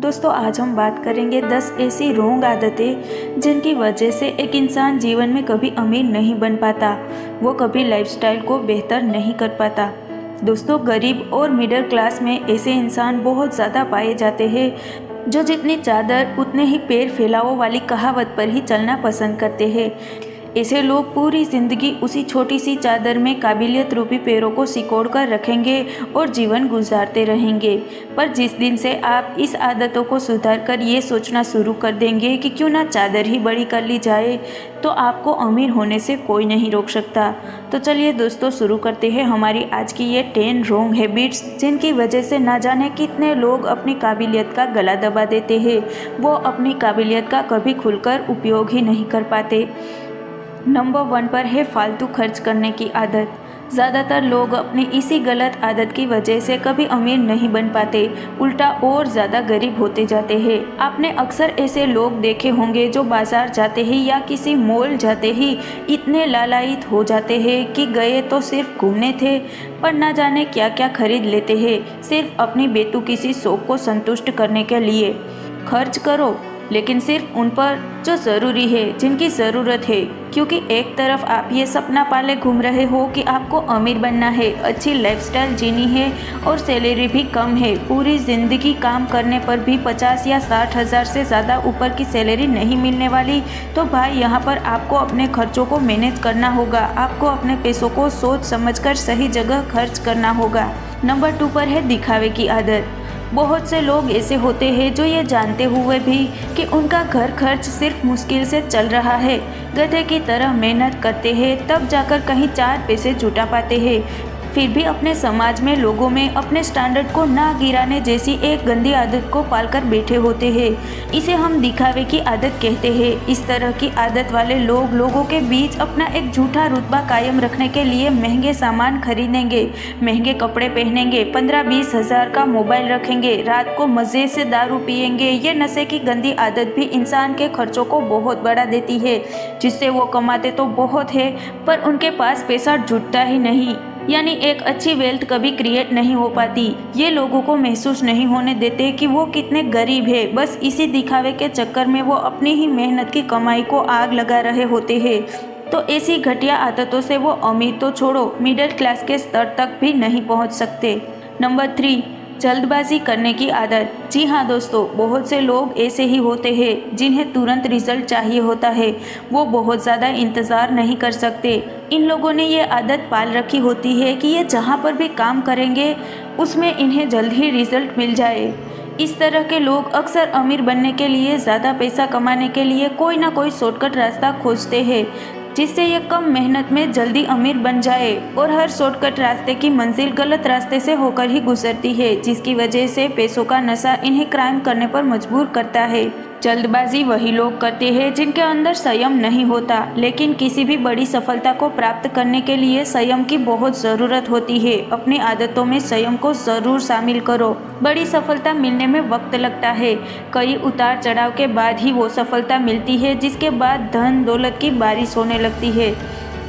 दोस्तों आज हम बात करेंगे 10 ऐसी रोंग आदतें जिनकी वजह से एक इंसान जीवन में कभी अमीर नहीं बन पाता, वो कभी लाइफस्टाइल को बेहतर नहीं कर पाता। दोस्तों गरीब और मिडिल क्लास में ऐसे इंसान बहुत ज़्यादा पाए जाते हैं जो जितनी चादर उतने ही पैर फैलाओ वाली कहावत पर ही चलना पसंद करते हैं। ऐसे लोग पूरी ज़िंदगी उसी छोटी सी चादर में काबिलियत रूपी पैरों को सिकोड़ कर रखेंगे और जीवन गुजारते रहेंगे। पर जिस दिन से आप इस आदतों को सुधार कर ये सोचना शुरू कर देंगे कि क्यों ना चादर ही बड़ी कर ली जाए, तो आपको अमीर होने से कोई नहीं रोक सकता। तो चलिए दोस्तों शुरू करते हैं हमारी आज की ये 10 रॉन्ग हैबिट्स जिनकी वजह से ना जाने कितने लोग अपनी काबिलियत का गला दबा देते हैं, वो अपनी काबिलियत का कभी खुलकर उपयोग ही नहीं कर पाते। नंबर 1 पर है फालतू खर्च करने की आदत। ज़्यादातर लोग अपनी इसी गलत आदत की वजह से कभी अमीर नहीं बन पाते, उल्टा और ज़्यादा गरीब होते जाते हैं। आपने अक्सर ऐसे लोग देखे होंगे जो बाजार जाते ही या किसी मॉल जाते ही इतने लालायित हो जाते हैं कि गए तो सिर्फ घूमने थे, पर ना जाने क्या क्या खरीद लेते हैं सिर्फ अपनी बेतुकी सी शौक को संतुष्ट करने के लिए। खर्च करो लेकिन सिर्फ उन पर जो ज़रूरी है, जिनकी ज़रूरत है, क्योंकि एक तरफ आप ये सपना पाले घूम रहे हो कि आपको अमीर बनना है, अच्छी लाइफस्टाइल जीनी है और सैलरी भी कम है। पूरी ज़िंदगी काम करने पर भी 50 या 60 हज़ार से ज़्यादा ऊपर की सैलरी नहीं मिलने वाली। तो भाई यहाँ पर आपको अपने खर्चों को मैनेज करना होगा, आपको अपने पैसों को सोच समझकर सही जगह खर्च करना होगा। नंबर 2 पर है दिखावे की आदत। बहुत से लोग ऐसे होते हैं जो ये जानते हुए भी कि उनका घर खर्च सिर्फ मुश्किल से चल रहा है, गधे की तरह मेहनत करते हैं, तब जाकर कहीं 4 पैसे जुटा पाते हैं, फिर भी अपने समाज में लोगों में अपने स्टैंडर्ड को ना गिराने जैसी एक गंदी आदत को पालकर बैठे होते हैं। इसे हम दिखावे की आदत कहते हैं। इस तरह की आदत वाले लोग लोगों के बीच अपना एक झूठा रुतबा कायम रखने के लिए महंगे सामान खरीदेंगे, महंगे कपड़े पहनेंगे, 15-20 हज़ार का मोबाइल रखेंगे, रात को मज़े से दारू पिएंगे। ये नशे की गंदी आदत भी इंसान के खर्चों को बहुत बढ़ा देती है, जिससे वो कमाते तो बहुत है पर उनके पास पैसा जुटता ही नहीं, यानी एक अच्छी वेल्थ कभी क्रिएट नहीं हो पाती। ये लोगों को महसूस नहीं होने देते कि वो कितने गरीब है, बस इसी दिखावे के चक्कर में वो अपनी ही मेहनत की कमाई को आग लगा रहे होते हैं। तो ऐसी घटिया आदतों से वो अमीर तो छोड़ो, मिडिल क्लास के स्तर तक भी नहीं पहुंच सकते। नंबर 3, जल्दबाजी करने की आदत। जी हाँ दोस्तों, बहुत से लोग ऐसे ही होते हैं जिन्हें तुरंत रिजल्ट चाहिए होता है, वो बहुत ज़्यादा इंतज़ार नहीं कर सकते। इन लोगों ने ये आदत पाल रखी होती है कि ये जहाँ पर भी काम करेंगे उसमें इन्हें जल्द ही रिजल्ट मिल जाए। इस तरह के लोग अक्सर अमीर बनने के लिए, ज़्यादा पैसा कमाने के लिए कोई ना कोई शॉर्टकट रास्ता खोजते हैं जिससे ये कम मेहनत में जल्दी अमीर बन जाए, और हर शॉर्टकट रास्ते की मंजिल गलत रास्ते से होकर ही गुजरती है, जिसकी वजह से पैसों का नशा इन्हें क्राइम करने पर मजबूर करता है। जल्दबाजी वही लोग करते हैं जिनके अंदर संयम नहीं होता, लेकिन किसी भी बड़ी सफलता को प्राप्त करने के लिए संयम की बहुत ज़रूरत होती है। अपनी आदतों में संयम को ज़रूर शामिल करो। बड़ी सफलता मिलने में वक्त लगता है, कई उतार चढ़ाव के बाद ही वो सफलता मिलती है, जिसके बाद धन दौलत की बारिश होने लगती है।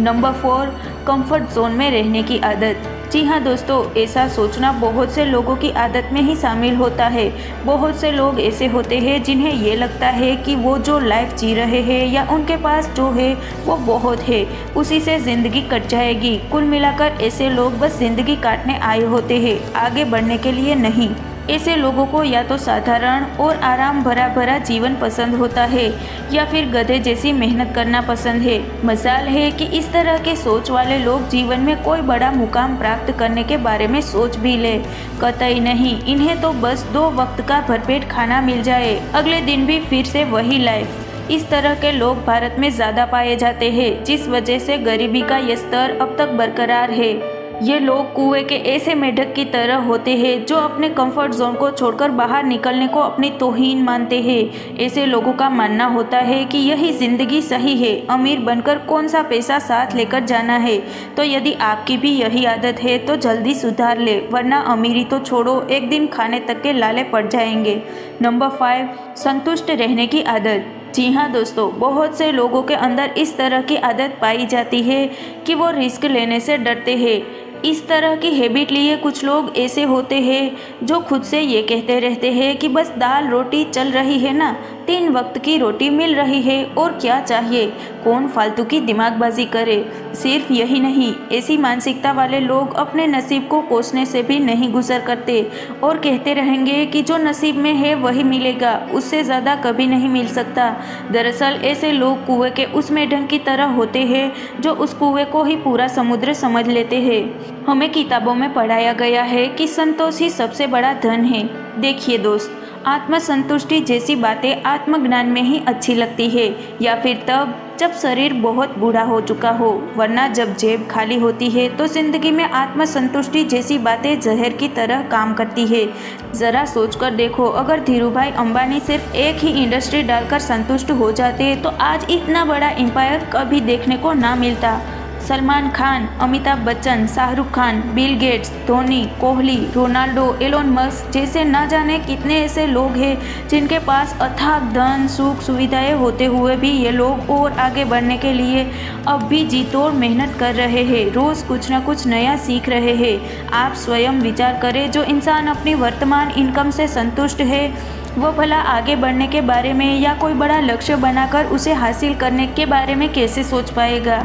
नंबर 4, कंफर्ट जोन में रहने की आदत। जी हाँ दोस्तों, ऐसा सोचना बहुत से लोगों की आदत में ही शामिल होता है। बहुत से लोग ऐसे होते हैं जिन्हें ये लगता है कि वो जो लाइफ जी रहे हैं या उनके पास जो है वो बहुत है, उसी से ज़िंदगी कट जाएगी। कुल मिलाकर ऐसे लोग बस ज़िंदगी काटने आए होते हैं, आगे बढ़ने के लिए नहीं। ऐसे लोगों को या तो साधारण और आराम भरा जीवन पसंद होता है या फिर गधे जैसी मेहनत करना पसंद है। मजाल है कि इस तरह के सोच वाले लोग जीवन में कोई बड़ा मुकाम प्राप्त करने के बारे में सोच भी ले, कतई नहीं। इन्हें तो बस 2 वक्त का भरपेट खाना मिल जाए, अगले दिन भी फिर से वही लाइफ। इस तरह के लोग भारत में ज़्यादा पाए जाते हैं, जिस वजह से गरीबी का ये स्तर अब तक बरकरार है। ये लोग कुएं के ऐसे मेढक की तरह होते हैं जो अपने कंफर्ट जोन को छोड़कर बाहर निकलने को अपनी तौहीन मानते हैं। ऐसे लोगों का मानना होता है कि यही ज़िंदगी सही है, अमीर बनकर कौन सा पैसा साथ लेकर जाना है। तो यदि आपकी भी यही आदत है तो जल्दी सुधार ले, वरना अमीरी तो छोड़ो, एक दिन खाने तक के लाले पड़ जाएंगे। नंबर 5, संतुष्ट रहने की आदत। जी हाँ दोस्तों, बहुत से लोगों के अंदर इस तरह की आदत पाई जाती है कि वो रिस्क लेने से डरते हैं। इस तरह की हैबिट लिए कुछ लोग ऐसे होते हैं जो खुद से ये कहते रहते हैं कि बस दाल रोटी चल रही है ना, 3 वक्त की रोटी मिल रही है और क्या चाहिए, कौन फालतू की दिमागबाजी करे। सिर्फ यही नहीं, ऐसी मानसिकता वाले लोग अपने नसीब को कोसने से भी नहीं गुजर करते और कहते रहेंगे कि जो नसीब में है वही मिलेगा, उससे ज़्यादा कभी नहीं मिल सकता। दरअसल ऐसे लोग कुएं के उस मेढक की तरह होते हैं जो उस कुएं को ही पूरा समुद्र समझ लेते हैं। हमें किताबों में पढ़ाया गया है कि संतोष ही सबसे बड़ा धन है। देखिए दोस्त, आत्मसंतुष्टि जैसी बातें आत्मज्ञान में ही अच्छी लगती है या फिर तब जब शरीर बहुत बूढ़ा हो चुका हो, वरना जब जेब खाली होती है तो जिंदगी में आत्मसंतुष्टि जैसी बातें जहर की तरह काम करती है। ज़रा सोचकर देखो, अगर धीरूभाई अंबानी सिर्फ एक ही इंडस्ट्री डालकर संतुष्ट हो जाते तो आज इतना बड़ा एम्पायर कभी देखने को ना मिलता। Salman Khan, Amitabh Bachchan, Shahrukh Khan, Bill Gates, Dhoni, Kohli, Ronaldo, Elon Musk जैसे न जाने कितने ऐसे लोग हैं जिनके पास अथाक धन, सुख, सुविधाएं होते हुए भी ये लोग और आगे बढ़ने के लिए अब भी जी तोड़ मेहनत कर रहे हैं, रोज़ कुछ न कुछ नया सीख रहे हैं। आप स्वयं विचार करें, जो इंसान अपनी वर्तमान इनकम से संतुष्ट है वो भला आगे बढ़ने के बारे में या कोई बड़ा लक्ष्य बनाकर उसे हासिल करने के बारे में कैसे सोच पाएगा।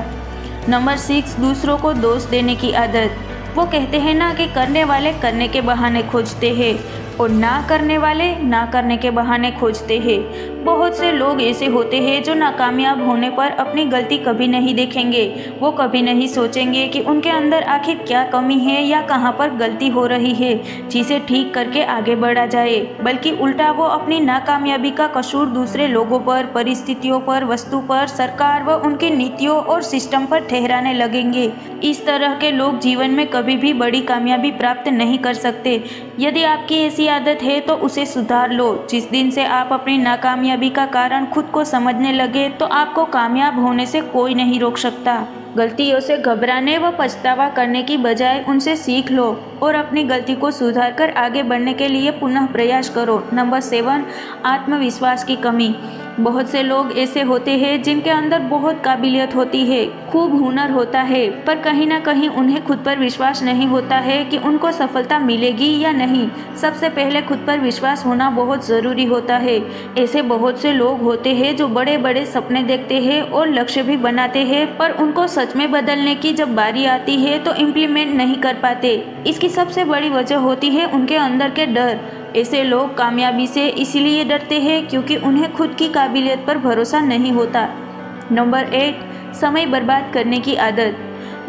नंबर 6, दूसरों को दोष देने की आदत। वो कहते हैं ना कि करने वाले करने के बहाने खोजते हैं और ना करने वाले ना करने के बहाने खोजते हैं। बहुत से लोग ऐसे होते हैं जो नाकामयाब होने पर अपनी गलती कभी नहीं देखेंगे। वो कभी नहीं सोचेंगे कि उनके अंदर आखिर क्या कमी है या कहाँ पर गलती हो रही है जिसे ठीक करके आगे बढ़ा जाए, बल्कि उल्टा वो अपनी नाकामयाबी का कसूर दूसरे लोगों पर, परिस्थितियों पर, वस्तु पर, सरकार व उनकी नीतियों और सिस्टम पर ठहराने लगेंगे। इस तरह के लोग जीवन में कभी भी बड़ी कामयाबी प्राप्त नहीं कर सकते। यदि आपकी ऐसी आदत है तो उसे सुधार लो। जिस दिन से आप अपनी नाकामयाबी का कारण खुद को समझने लगे तो आपको कामयाब होने से कोई नहीं रोक सकता। गलतियों से घबराने व पछतावा करने की बजाय उनसे सीख लो और अपनी गलती को सुधार कर आगे बढ़ने के लिए पुनः प्रयास करो। नंबर 7, आत्मविश्वास की कमी। बहुत से लोग ऐसे होते हैं जिनके अंदर बहुत काबिलियत होती है, खूब हुनर होता है, पर कहीं ना कहीं उन्हें खुद पर विश्वास नहीं होता है कि उनको सफलता मिलेगी या नहीं। सबसे पहले खुद पर विश्वास होना बहुत ज़रूरी होता है। ऐसे बहुत से लोग होते हैं जो बड़े बड़े सपने देखते हैं और लक्ष्य भी बनाते हैं, पर उनको सच में बदलने की जब बारी आती है तो इम्प्लीमेंट नहीं कर पाते। इसकी सबसे बड़ी वजह होती है उनके अंदर के डर। ऐसे लोग कामयाबी से इसलिए डरते हैं क्योंकि उन्हें खुद की काबिलियत पर भरोसा नहीं होता। नंबर 8, समय बर्बाद करने की आदत।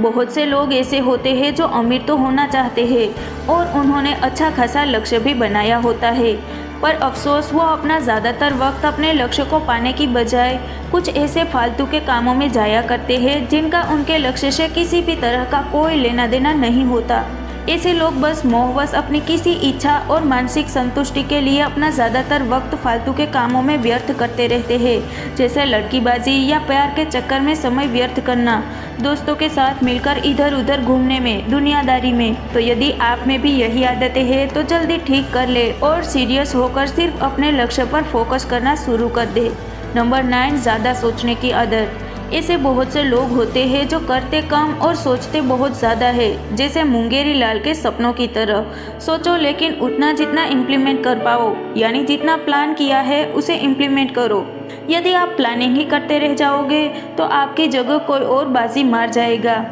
बहुत से लोग ऐसे होते हैं जो अमीर तो होना चाहते हैं और उन्होंने अच्छा खासा लक्ष्य भी बनाया होता है, पर अफसोस वो अपना ज़्यादातर वक्त अपने लक्ष्य को पाने की बजाय कुछ ऐसे फालतू के कामों में जाया करते हैं जिनका उनके लक्ष्य से किसी भी तरह का कोई लेना देना नहीं होता। ऐसे लोग बस मोहवश अपनी किसी इच्छा और मानसिक संतुष्टि के लिए अपना ज़्यादातर वक्त फालतू के कामों में व्यर्थ करते रहते हैं, जैसे लड़कीबाजी या प्यार के चक्कर में समय व्यर्थ करना, दोस्तों के साथ मिलकर इधर उधर घूमने में, दुनियादारी में। तो यदि आप में भी यही आदतें हैं तो जल्दी ठीक कर ले और सीरियस होकर सिर्फ अपने लक्ष्य पर फोकस करना शुरू कर दे। नंबर 9, ज़्यादा सोचने की आदत। ऐसे बहुत से लोग होते हैं जो करते कम और सोचते बहुत ज़्यादा है, जैसे मुंगेरी लाल के सपनों की तरह। सोचो लेकिन उतना जितना इम्प्लीमेंट कर पाओ, यानी जितना प्लान किया है उसे इम्प्लीमेंट करो। यदि आप प्लानिंग ही करते रह जाओगे तो आपकी जगह कोई और बाजी मार जाएगा।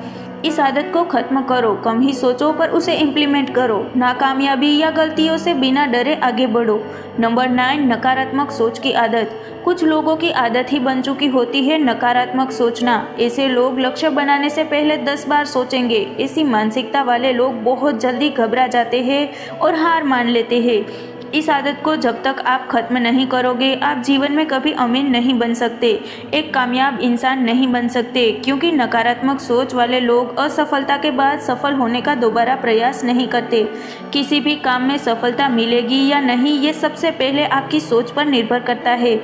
इस आदत को खत्म करो, कम ही सोचो पर उसे इम्प्लीमेंट करो। नाकामयाबी या गलतियों से बिना डरे आगे बढ़ो। नंबर 9, नकारात्मक सोच की आदत। कुछ लोगों की आदत ही बन चुकी होती है नकारात्मक सोचना। ऐसे लोग लक्ष्य बनाने से पहले 10 बार सोचेंगे। ऐसी मानसिकता वाले लोग बहुत जल्दी घबरा जाते हैं और हार मान लेते हैं। इस आदत को जब तक आप खत्म नहीं करोगे आप जीवन में कभी अमीर नहीं बन सकते, एक कामयाब इंसान नहीं बन सकते, क्योंकि नकारात्मक सोच वाले लोग असफलता के बाद सफल होने का दोबारा प्रयास नहीं करते। किसी भी काम में सफलता मिलेगी या नहीं ये सबसे पहले आपकी सोच पर निर्भर करता है।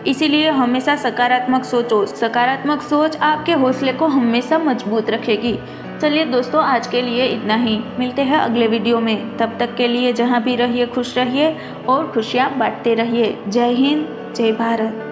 इसीलिए हमेशा सकारात्मक सोचो। सकारात्मक सोच आपके हौसले को हमेशा मजबूत रखेगी। चलिए दोस्तों, आज के लिए इतना ही। मिलते हैं अगले वीडियो में। तब तक के लिए जहाँ भी रहिए खुश रहिए और खुशियाँ बांटते रहिए। जय हिंद, जय भारत।